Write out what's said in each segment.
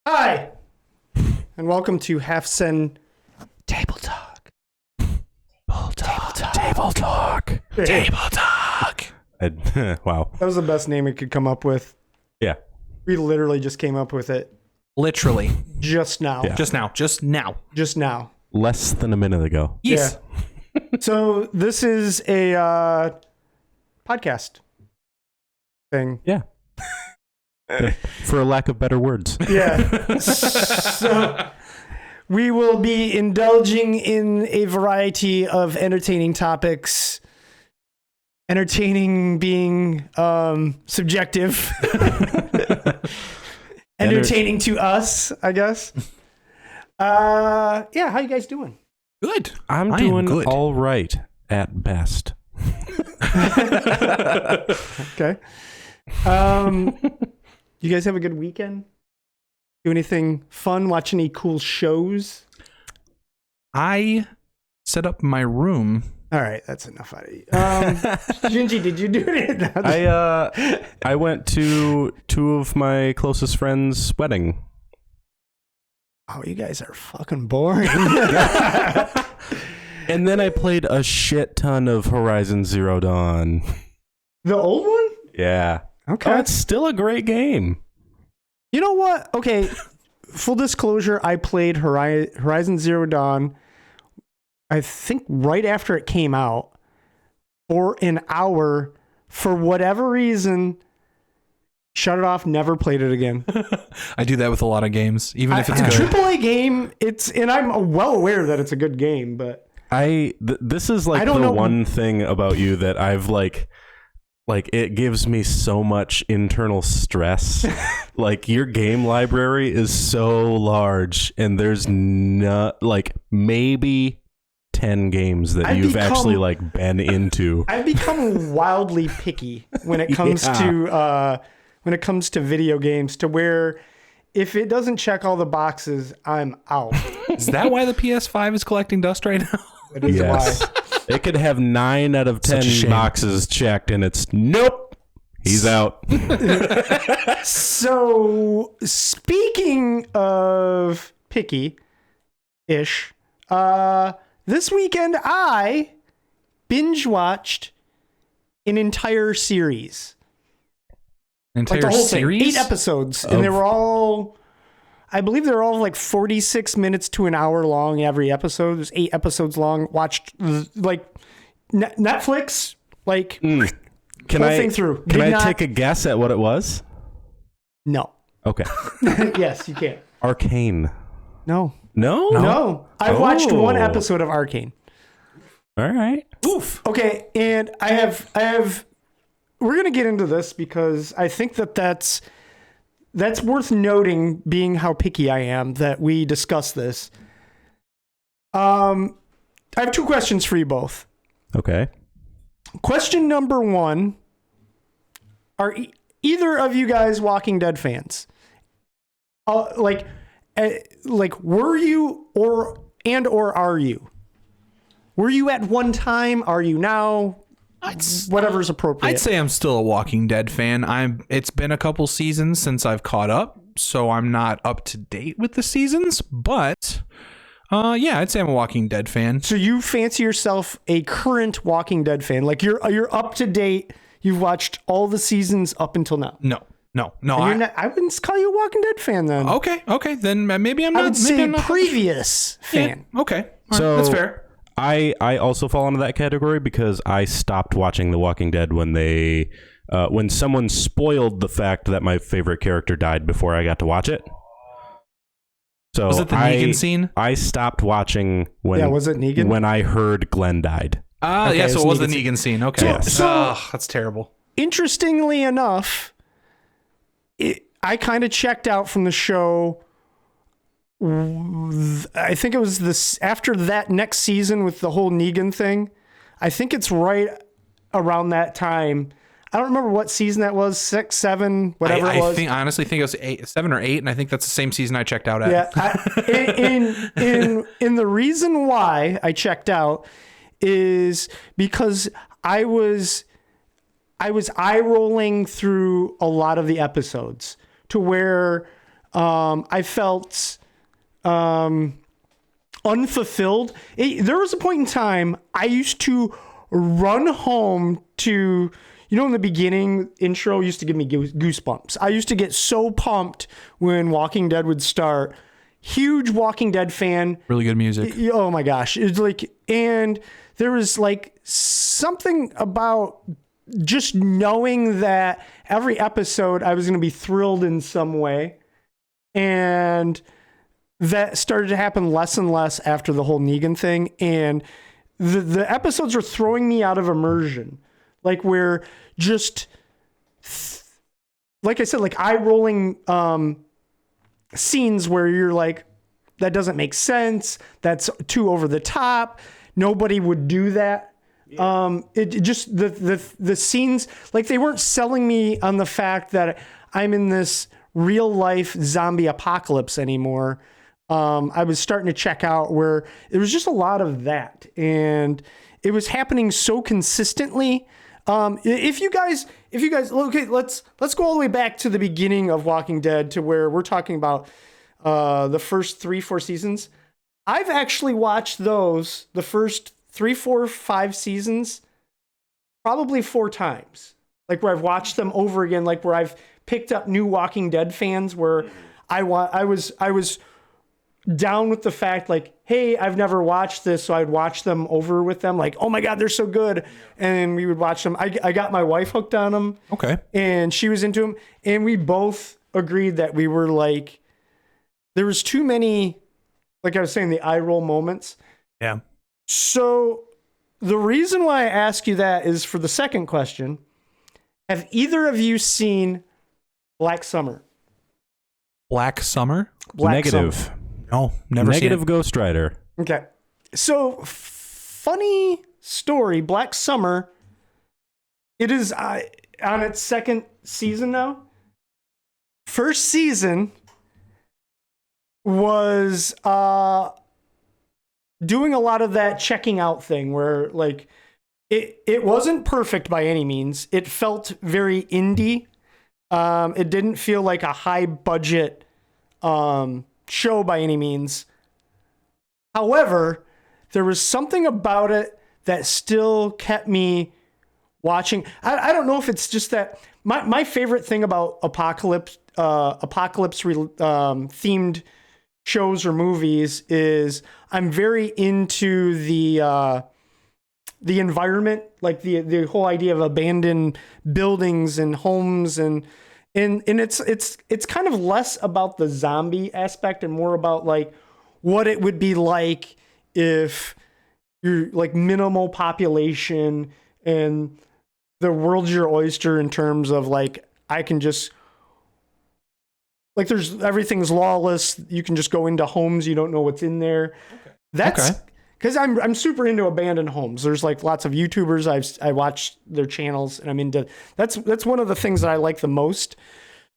Hi, and welcome to Half Sen Table Talk. Table talk. Wow. That was the best name we could come up with. Yeah. We literally just came up with it Literally. just now. Yeah. Just now. Just now. Less than a minute ago. Yes. So this is a podcast thing. Yeah. For a lack of better words. Yeah. So we will be indulging in a variety of entertaining topics. Entertaining being subjective. Entertaining to us, I guess. Yeah, how you guys doing? Good. I'm I am doing good. all right at best. Okay. You guys have a good weekend? Do anything fun? Watch any cool shows? I set up my room. All right, that's enough out of you. Gingy, did you do it? I went to two of my closest friends' wedding. Oh, you guys are fucking boring. And then I played a shit ton of Horizon Zero Dawn. The old one? Yeah. Okay. Oh, it's still a great game. You know what? Okay, full disclosure, I played Horizon Zero Dawn, I think right after it came out, for an hour. For whatever reason, shut it off, never played it again. I do that with a lot of games, even if it's a good. AAA game, and I'm well aware that it's a good game, but This is like I don't the know. one thing about you that I've like it gives me so much internal stress. Like your game library is so large and there's not like maybe 10 games that you've actually like been into. I've become wildly picky when it comes to video games, to where if it doesn't check all the boxes, I'm out. Is that why the PS5 is collecting dust right now? That is why. It could have 9 out of 10 Such a shame. boxes checked and it's nope. He's out. So, speaking of picky-ish, this weekend I binge watched an entire series. Entire Like the whole series? thing. 8 episodes. And they were all, I believe they're all like 46 minutes to an hour long every episode. There's 8 episodes long. Watched like Netflix, like Can whole I thing through. Can Did I not- take a guess at what it was? No. Okay. Yes, you can. Arcane. No. No? I've watched one Oh. episode of Arcane. All right. Oof. Okay, and I have we're going to get into this because I think that's worth noting, being how picky I am, that we discuss this. I have 2 questions for you both. Okay. Question number 1, are either of you guys Walking Dead fans? Like were you or are you? Were you at one time? Are you now? Whatever's appropriate. I'd say I'm still a Walking Dead fan. It's been a couple seasons since I've caught up, so I'm not up to date with the seasons, but yeah, I'd say I'm a Walking Dead fan. So you fancy yourself a current Walking Dead fan? Like you're up to date. You've watched all the seasons up until now. No. I wouldn't call you a Walking Dead fan then. Okay. Then maybe I'm not. I would maybe say I'm not. previous fan. Yeah, okay. All right, So that's fair. I also fall into that category because I stopped watching The Walking Dead when they when someone spoiled the fact that my favorite character died before I got to watch it. So Was it the Negan scene? I stopped watching when Was it Negan? when I heard Glenn died. Yeah, it so was it was the Negan Negan scene. Okay. Yes. That's terrible. Interestingly enough, I kind of checked out from the show. I think it was this after that next season with the whole Negan thing. I think it's right around that time. I don't remember what season that was, 6, 7, whatever it was. I honestly think it was 7 or 8, and I think that's the same season I checked out at. Yeah, in the reason why I checked out is because I was eye rolling through a lot of the episodes to where I felt unfulfilled. There was a point in time I used to run home to, in the beginning intro used to give me goosebumps. I used to get so pumped when Walking Dead would start. Huge Walking Dead fan. Really good music. Oh my gosh. It's like, and there was like something about just knowing that every episode I was going to be thrilled in some way. And that started to happen less and less after the whole Negan thing. And the episodes are throwing me out of immersion. Like where just, like I said, like eye rolling scenes where you're like, that doesn't make sense. That's too over the top. Nobody would do that. It just the scenes, like they weren't selling me on the fact that I'm in this real life zombie apocalypse anymore. I was starting to check out where there was just a lot of that, and it was happening so consistently. If you guys, okay, let's go all the way back to the beginning of Walking Dead to where we're talking about the first 3-4 seasons. I've actually watched those, the first 3, 4, 5 seasons, probably 4 times. Like where I've watched them over again, like where I've picked up new Walking Dead fans where I was down with the fact like, hey, I've never watched this, so I'd watch them over with them. Like, oh my God, they're so good. And we would watch them. I got my wife hooked on them. Okay. And she was into them. And we both agreed that we were like, there was too many, like I was saying, the eye roll moments. Yeah. So the reason why I ask you that is for the second question. Have either of you seen Black Summer? Black Summer? Negative. Summer. No, never seen Negative it. Ghost Rider. Okay. So funny story, Black Summer, it is on its second season now. First season was doing a lot of that checking out thing where like it wasn't perfect by any means. It felt very indie. It didn't feel like a high budget show by any means. However, there was something about it that still kept me watching. I don't know if it's just that my favorite thing about apocalypse themed shows or movies is I'm very into the environment, like the whole idea of abandoned buildings and homes and it's kind of less about the zombie aspect and more about like what it would be like if you're like minimal population and the world's your oyster in terms of like I can just like everything's lawless. You can just go into homes, you don't know what's in there. Okay. That's because I'm super into abandoned homes. There's like lots of YouTubers I watch their channels and I'm into that's one of the things that I like the most.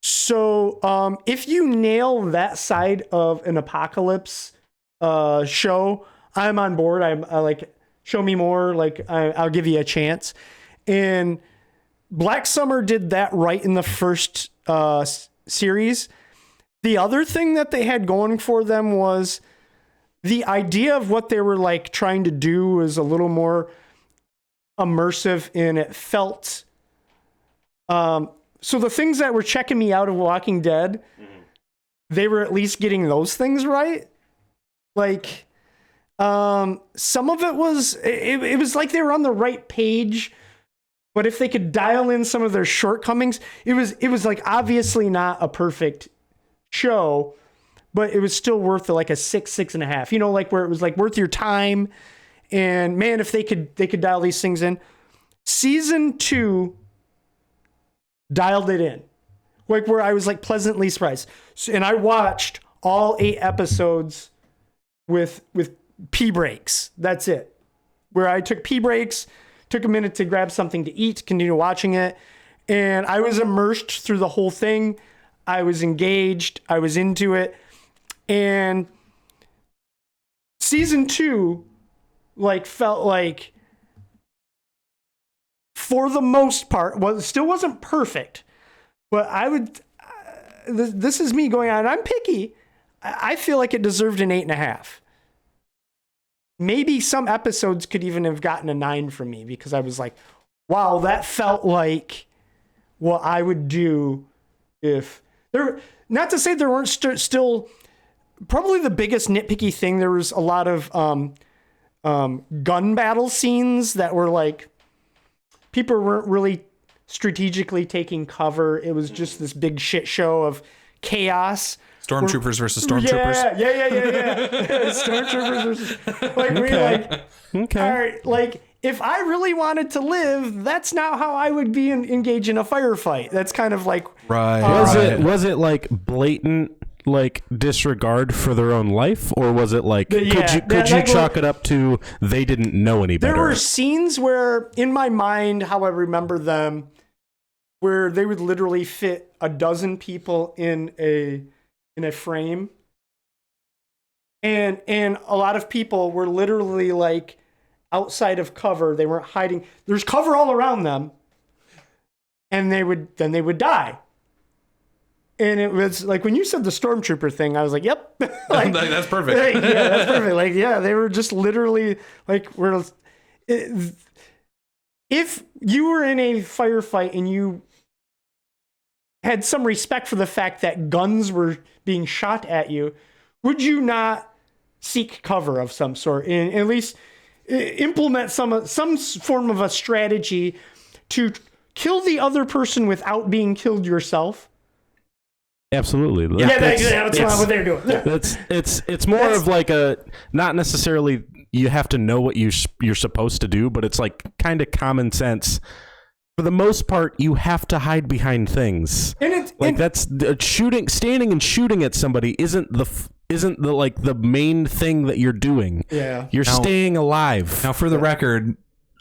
So if you nail that side of an apocalypse show, I'm on board. I like show me more. Like I'll give you a chance. And Black Summer did that right in the first series. The other thing that they had going for them was the idea of what they were like trying to do was a little more immersive and it felt so the things that were checking me out of Walking Dead, they were at least getting those things right. Like some of it was it was like they were on the right page, but if they could dial in some of their shortcomings, it was like obviously not a perfect show, but it was still worth like a 6.5, you know, like where it was like worth your time. And man, if they could dial these things in. Season 2 dialed it in, like where I was like pleasantly surprised. And I watched all 8 episodes with pee breaks. That's it. Where I took pee breaks, took a minute to grab something to eat, continue watching it. And I was immersed through the whole thing. I was engaged. I was into it. And season 2, like, felt like, for the most part, still wasn't perfect, but I would, this is me going on. I'm picky. I feel like it deserved an 8.5. Maybe some episodes could even have gotten a 9 from me because I was like, wow, that felt like what I would do if there. Not to say there weren't still probably the biggest nitpicky thing. There was a lot of gun battle scenes that were like people weren't really strategically taking cover. It was just this big shit show of chaos. Stormtroopers versus stormtroopers. Yeah. Stormtroopers versus Okay. all right, like if I really wanted to live, that's not how I would be engaged in a firefight. That's kind of like Right. Was it like blatant like disregard for their own life, or was it like could you chalk it up to they didn't know any better? There were scenes where, in my mind, how I remember them, where they would literally fit a dozen people in a frame, and a lot of people were literally like outside of cover. They weren't hiding. There's cover all around them, and they would die. And it was like when you said the stormtrooper thing, I was like, "Yep, like, that's perfect." yeah, that's perfect." Like, yeah, they were just literally like, if you were in a firefight and you had some respect for the fact that guns were being shot at you, would you not seek cover of some sort and at least implement some form of a strategy to kill the other person without being killed yourself? Absolutely. Yeah, that's not what they're doing. It's more of like a, not necessarily you have to know what you're supposed to do, but it's like kind of common sense. For the most part, you have to hide behind things. That's standing and shooting at somebody isn't the like the main thing that you're doing. Yeah. You're staying alive. Now, for the record,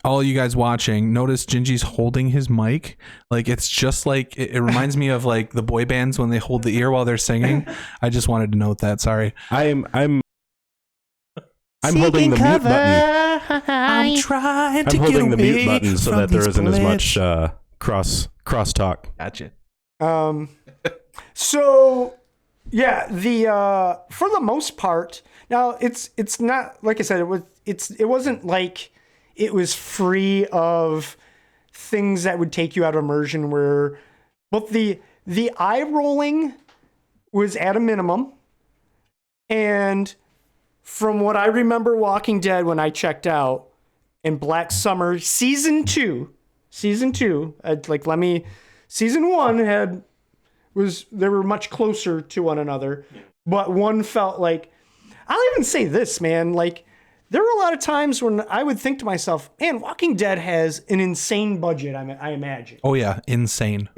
all you guys watching, notice Gingy's holding his mic. Like, it's just like, it reminds me of like the boy bands when they hold the ear while they're singing. I just wanted to note that. Sorry. I'm holding the mute button. I'm trying to I'm holding the mute button so that there isn't as much cross talk. Gotcha. So yeah, the for the most part, now it's not like I said, it wasn't like it was free of things that would take you out of immersion but the eye rolling was at a minimum. And from what I remember Walking Dead when I checked out, in Black Summer season 2, season 1 they were much closer to one another, but one felt like, I'll even say this, man, like there were a lot of times when I would think to myself, man, Walking Dead has an insane budget. I imagine. Oh yeah, insane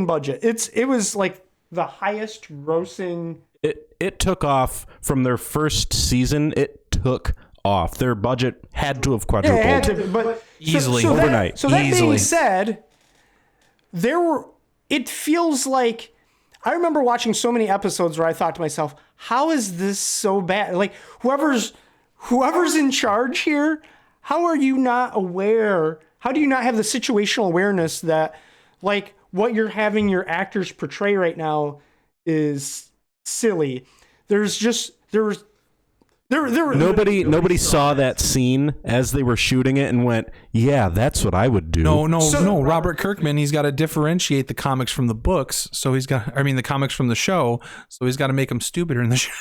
Budget. It was like the highest grossing. It took off from their first season. It took off. Their budget had to have quadrupled. Yeah, it had to, but easily overnight. That being said, it feels like I remember watching so many episodes where I thought to myself, how is this so bad? Like whoever's in charge here, how are you not aware? How do you not have the situational awareness that like what you're having your actors portray right now is silly? Nobody saw that scene as they were shooting it and went, yeah, that's what I would do. No. Robert Kirkman, he's got to differentiate the comics from the books. So the comics from the show. So he's got to make them stupider in the show.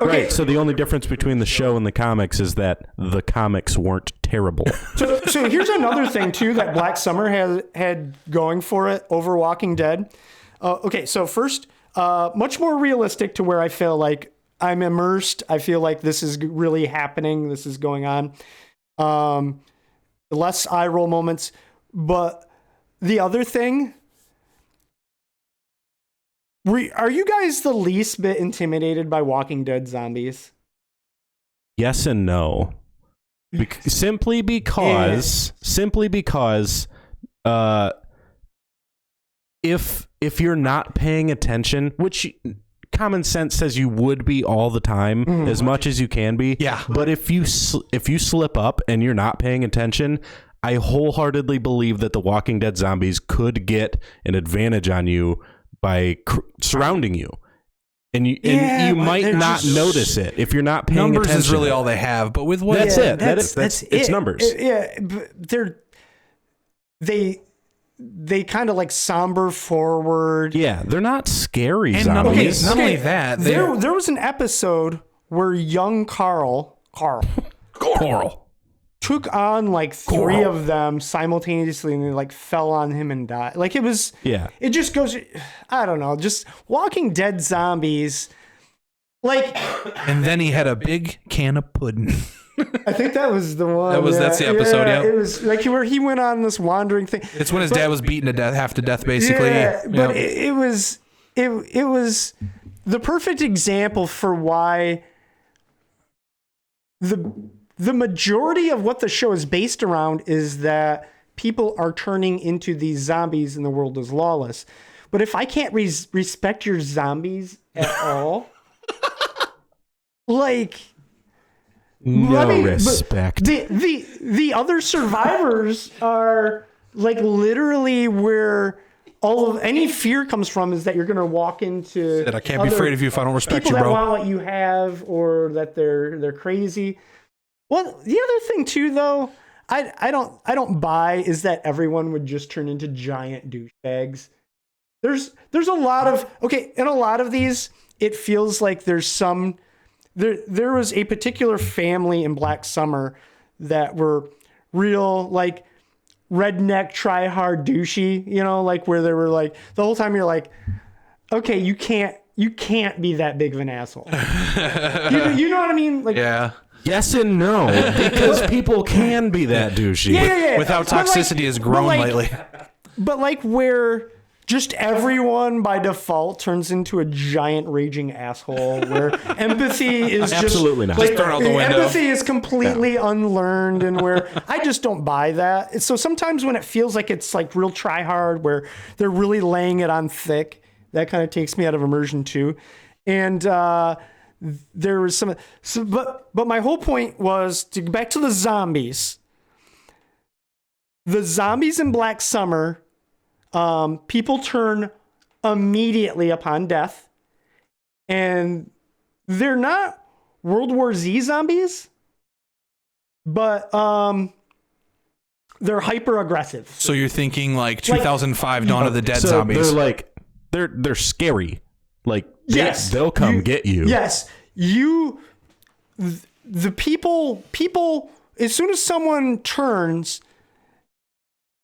Right. So the only difference between the show and the comics is that the comics weren't terrible. So here's another thing too that Black Summer had going for it over Walking Dead. Okay. So first, much more realistic to where I feel like I'm immersed. I feel like this is really happening. This is going on. Less eye roll moments. But the other thing, are you guys the least bit intimidated by Walking Dead zombies? Yes and no. Simply because if you're not paying attention, which common sense says you would be all the time, as much as you can be. Yeah. But if you slip up and you're not paying attention, I wholeheartedly believe that the Walking Dead zombies could get an advantage on you surrounding you. And you Yeah, you but might they're not just- notice it if you're not paying Numbers attention. is really to it. all they have. But with what That's Yeah, it. That's it's it. numbers. Yeah, but they kind of like somber forward. Yeah, they're not scary And not zombies. only that, there was an episode where young Carl Coral. took on like three of them simultaneously, and they like fell on him and died. Like it was. Yeah. It just goes. I don't know. Just Walking Dead zombies. Like And then he had a big can of pudding. I think that was the one. That's the episode, yeah. It was like where he went on this wandering thing. It's when his dad was beaten to death, half to death, basically. Yeah, but Yeah. it was the perfect example for why the majority of what the show is based around is that people are turning into these zombies and the world is lawless. But if I can't respect your zombies at all, like No I mean, but respect. The other survivors are like literally where all of any fear comes from is that you're going to walk into. That I can't be afraid of you if I don't respect people you, that bro. want what you have, or that they're crazy. Well, the other thing too, though, I don't buy is that everyone would just turn into giant douchebags. There's a lot of in a lot of these, it feels like there's some. There was a particular family in Black Summer that were real like redneck, try hard, douchey, like where they were like the whole time you're like, okay, you can't be that big of an asshole. you know what I mean? Like, Yeah. Yes and no, because people can be that douchey. yeah. Without But, like- toxicity has grown but, like, lately. But like where just everyone by default turns into a giant raging asshole where empathy is Absolutely not. like, Just thrown out the window. Empathy is completely unlearned, and where I just don't buy that. So sometimes when it feels like it's like real try hard where they're really laying it on thick, that kind of takes me out of immersion too. And there was but my whole point was to get back to the zombies. The zombies in Black Summer, people turn immediately upon death, and they're not World War Z zombies, but they're hyper aggressive. So you're thinking like 2005 Dawn of the Dead So zombies. they're like they're scary. Like Yes, they'll come get you. Yes, the people. As soon as someone turns,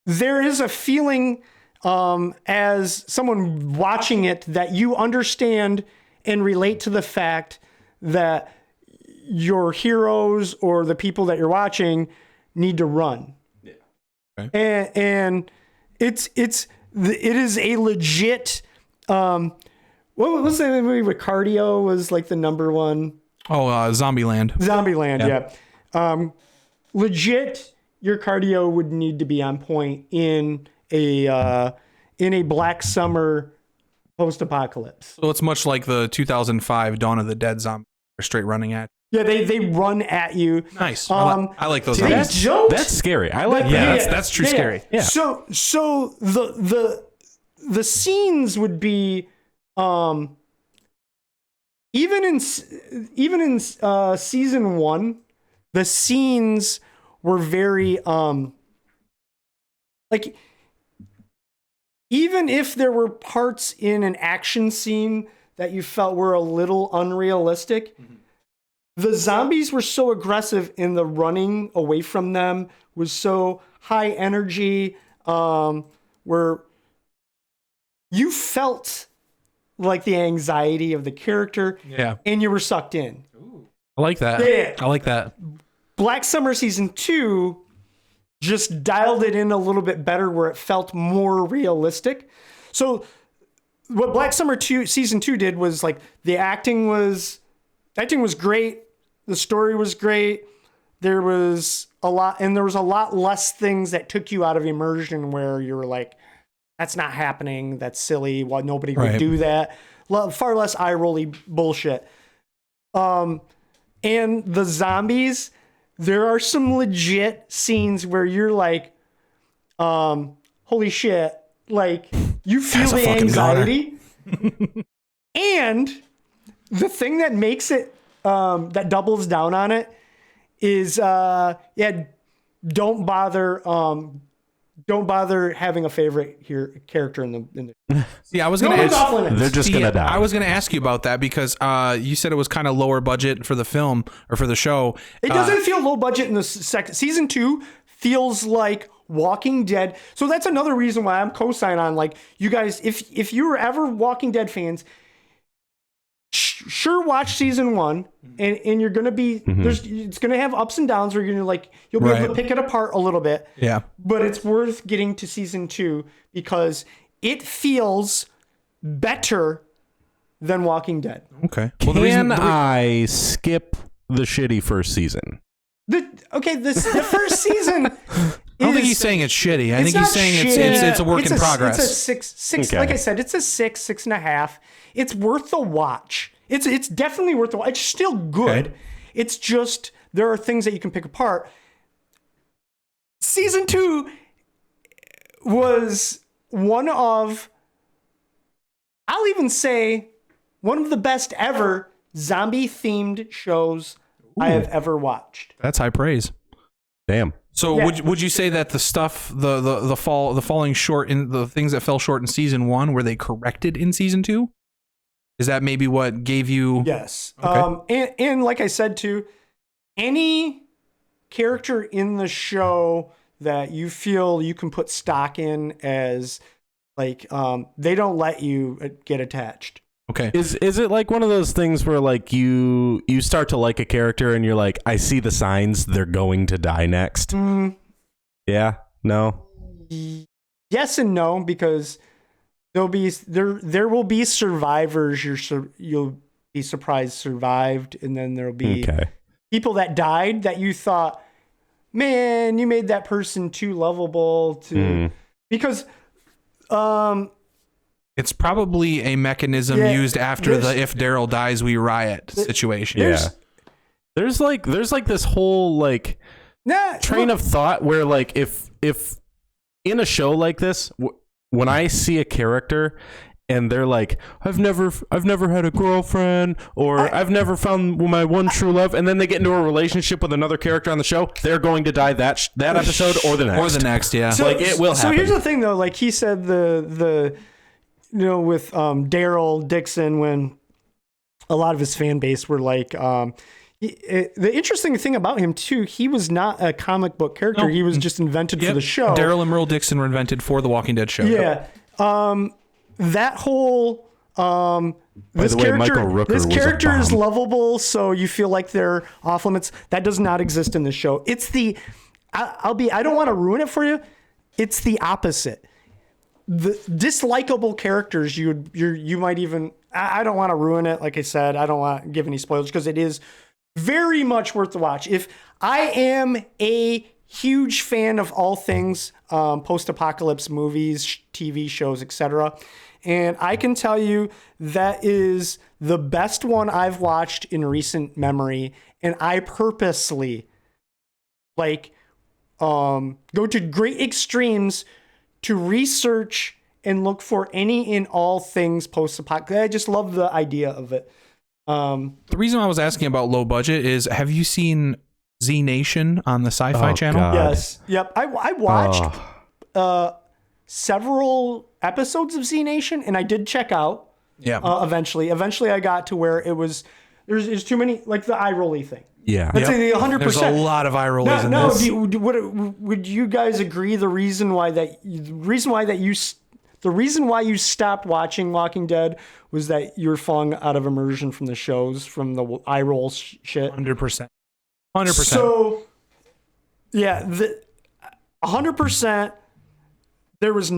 there is a feeling as someone watching it that you understand and relate to the fact that your heroes or the people that you're watching need to run. Yeah. Okay. And it is a legit. What was the movie where cardio was like the number one? Zombieland. Zombieland, yeah. Legit, your cardio would need to be on point in a Black Summer post-apocalypse. So it's much like the 2005 Dawn of the Dead zombie. They're straight running at. Yeah, they run at you. Nice. I like those They zombies. don't. That's scary. I like Yeah, that. that's true scary. Yeah. So the scenes would be even in season 1, the scenes were very like, even if there were parts in an action scene that you felt were a little unrealistic, the zombies were so aggressive and the running away from them was so high energy, where you felt like the anxiety of the character, Yeah. and you were sucked in. I like that. Yeah. I like that. Black Summer season 2 just dialed it in a little bit better where it felt more realistic. So what Black Summer 2 season 2 did was like the acting was great. The story was great. There was a lot less things that took you out of immersion where you were like, that's not happening. That's silly. Well, nobody would Right. do that. Far less eye-rolly bullshit. And the zombies, there are some legit scenes where you're like, holy shit. Like, you feel That's a the fucking anxiety. And the thing that makes it that doubles down on it is don't bother having a favorite character in the Yeah, I was gonna No, ask. off limits. They're just gonna die. I was gonna ask you about that because you said it was kind of lower budget for the film or for the show. It doesn't feel low budget in the second season. 2 feels like Walking Dead. So that's another reason why I'm co-sign on, like, you guys, if you were ever Walking Dead fans, sure, watch season 1, and you're gonna be it's gonna have ups and downs where you're gonna you'll be able to pick it apart a little bit. Yeah. But it's worth getting to season 2 because it feels better than Walking Dead. Okay. Can I skip the shitty first season? The first season. I don't think he's saying it's shitty. I think he's saying it's a work in progress. It's a six. Okay. Like I said, it's a 6.5. It's worth the watch. It's definitely worth the watch. It's still good. Okay. It's just there are things that you can pick apart. Season 2 was one of, I'll even say, one of the best ever zombie themed shows I have ever watched. That's high praise. Damn. So Yeah. would you say that the stuff the falling short in the things that fell short in season 1 were they corrected in season 2? Is that maybe what gave you? Yes. Okay. And like I said too, any character in the show that you feel you can put stock in as they don't let you get attached. Okay. Is it like one of those things where like you start to like a character and you're like, I see the signs they're going to die next? Yeah. No. Yes and no, because there will be survivors you'll be surprised survived, and then there'll be people that died that you thought, man, you made that person too lovable to because It's probably a mechanism used after the if Daryl dies we riot situation. Yeah. There's like this whole like train of thought where like if in a show like this, when I see a character and they're like, I've never had a girlfriend, or I've never found my one true love, and then they get into a relationship with another character on the show, they're going to die that episode or the next. Or the next, yeah. So, like it will happen. So here's the thing though, like he said the with Daryl Dixon, when a lot of his fan base were like the interesting thing about him too, he was not a comic book character. No. He was just invented for the show. Daryl and Merle Dixon were invented for the Walking Dead show. Yeah. That whole this the way, character, Michael Rooker this was a character is bomb. lovable, so you feel like they're off limits. That does not exist in the show. It's the I don't want to ruin it for you. It's the opposite. The dislikable characters you might even I don't want to ruin it. Like I said, I don't want to give any spoilers because it is very much worth the watch. If I am a huge fan of all things post-apocalypse movies, TV shows, etc., and I can tell you that is the best one I've watched in recent memory, and I purposely go to great extremes to research and look for any and all things post-apocalypse. I just love the idea of it. The reason I was asking about low budget is, have you seen Z Nation on the Sci-Fi Channel? God. Yes. Yep. I watched several episodes of Z Nation, and I did check out. Yeah. Eventually, I got to where it was there's too many, like the eye rolly thing. Yeah. I'd say the 100%. There's a lot of eye rollies in No, this. would you guys agree the reason why you stopped watching Walking Dead was that you were falling out of immersion from the shows, from the eye roll shit? 100%. 100%. So, yeah, 100%. There was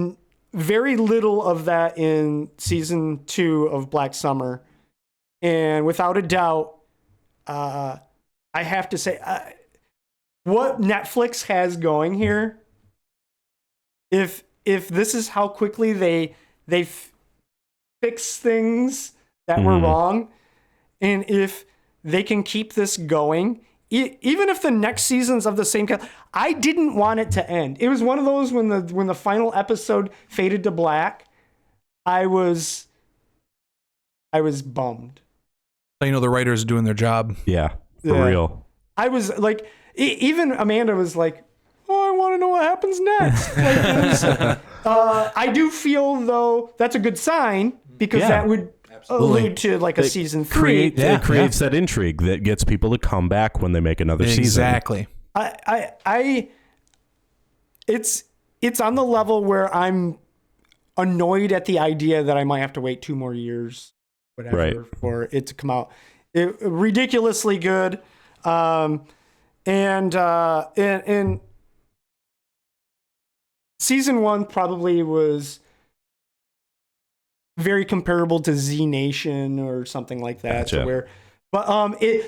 very little of that in season 2 of Black Summer, and without a doubt, I have to say, what Netflix has going here. If this is how quickly they fix things that were wrong, and if they can keep this going, even if the next season's of the same kind, I didn't want it to end. It was one of those when the final episode faded to black, I was I was bummed. So you know the writers are doing their job. Yeah, for Yeah. real. I was like, even Amanda was like, "Oh, I want to know what happens next." Like, it was, I do feel though that's a good sign because Yeah. that would allude to like a season 3. It creates that intrigue that gets people to come back when they make another season. Exactly. It's on the level where I'm annoyed at the idea that I might have to wait 2 more years, whatever, Right. for it to come out. Ridiculously good. And season 1 probably was very comparable to Z Nation or something like that. Gotcha. But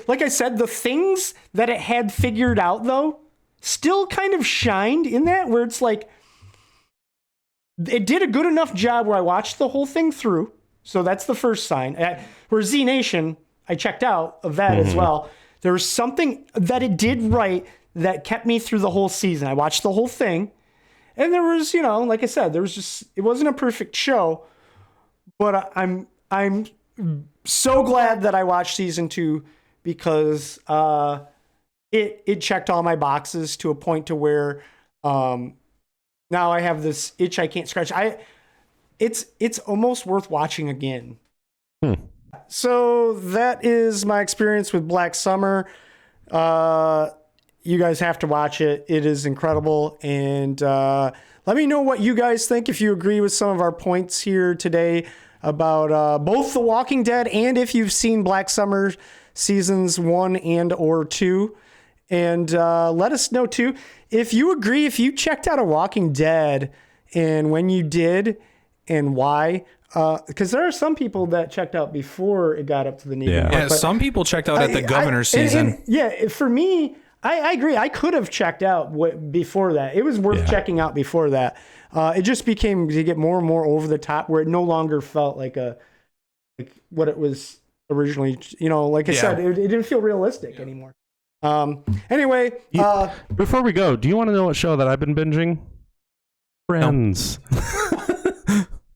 like I said, the things that it had figured out though still kind of shined in that, where it's like it did a good enough job where I watched the whole thing through. So that's the first sign. Where Z Nation, I checked out of that as well. There was something that it did right that kept me through the whole season. I watched the whole thing, and there was, like I said, it wasn't a perfect show, but I'm so glad that I watched season 2 because it checked all my boxes to a point to where now I have this itch I can't scratch. It's almost worth watching again. So that is my experience with Black Summer. You guys have to watch it. It is incredible. And let me know what you guys think, if you agree with some of our points here today about both The Walking Dead and if you've seen Black Summer seasons 1 and or 2. And let us know too if you agree, if you checked out a Walking Dead and when you did and why. Because there are some people that checked out before it got up to the Negan Yeah. mark, Yeah, but some people checked out at the governor's season. for me, I agree. I could have checked out before that. It was worth checking out before that. It just became to get more and more over the top, where it no longer felt like what it was originally. Like I said, it didn't feel realistic anymore. Anyway, Before we go, do you want to know what show that I've been binging? Friends.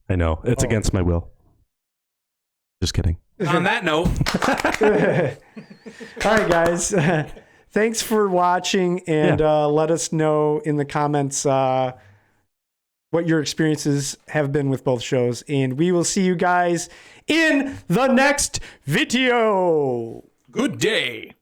I know. It's against my will. Just kidding. On that note, all right, guys. Thanks for watching, and let us know in the comments what your experiences have been with both shows. And we will see you guys in the next video. good day.